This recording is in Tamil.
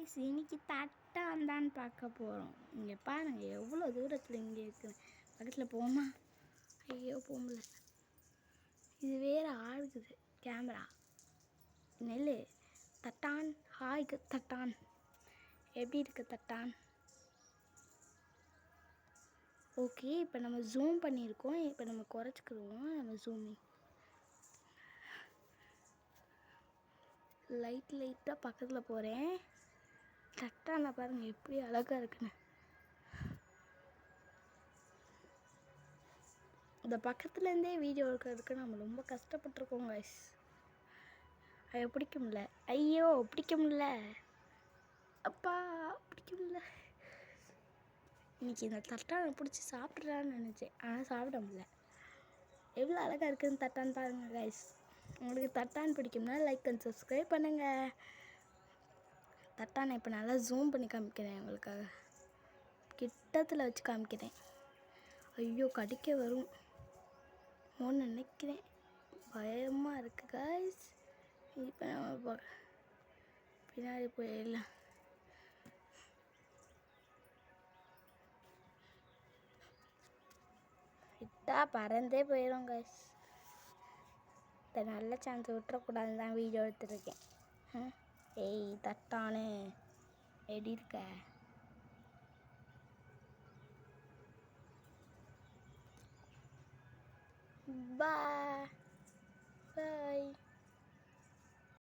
காய்ஸ், இன்னைக்கு தட்டான் தான் பார்க்க போகிறோம். இங்கே பாருங்கள் எவ்வளோ தூரத்தில் இங்கே இருக்குது. பக்கத்தில் போமா? ஐயோ போகல. இது வேறு ஆடுக்குது கேமரா. நெல் தட்டான். ஹாய்க்கு தட்டான், எப்படி இருக்கு தட்டான்? ஓகே, இப்போ நம்ம ஜூம் பண்ணியிருக்கோம். இப்போ நம்ம குறைச்சிக்கிடுவோம். நம்ம ஜூமிங் லைட்டாக பக்கத்தில் போகிறேன். தட்டான பாருங்கள் எப்படி அழகாக இருக்குன்னு. இந்த பக்கத்துலேருந்தே வீடியோ எடுக்கிறதுக்கு நம்ம ரொம்ப கஷ்டப்பட்டுருக்கோம் கைஸ். அதை பிடிக்க முடியல. ஐயோ பிடிக்க முடியல, அப்பா பிடிக்க முடியல. இன்றைக்கி இந்த தட்டானை பிடிச்சி சாப்பிட்றான்னு நினச்சேன், ஆனால் சாப்பிட முடியல. எவ்வளோ அழகாக இருக்குதுன்னு தட்டான் பாருங்கள் கைஸ். உங்களுக்கு தட்டான் பிடிக்கும்னா லைக் அண்ட் சப்ஸ்கிரைப் பண்ணுங்கள். தட்டானை இப்போ நல்லா ஜூம் பண்ணி காமிக்கிறேன் உங்களுக்காக. கிட்டத்தில் வச்சு காமிக்கிறேன். ஐயோ கடிக்க வரும் நினைக்கிறேன். பயமாக இருக்குது கைஸ். இப்போ நம்ம பின்னாடி போயிடலாம். விட்டா பறந்தே போயிடும் கைஸ். இந்த நல்ல சான்ஸ் விட்டுறக்கூடாதுன்னு தான் வீடியோ எடுத்துருக்கேன். ஏய் தட்டானு, எப்படி இருக்க? Bye.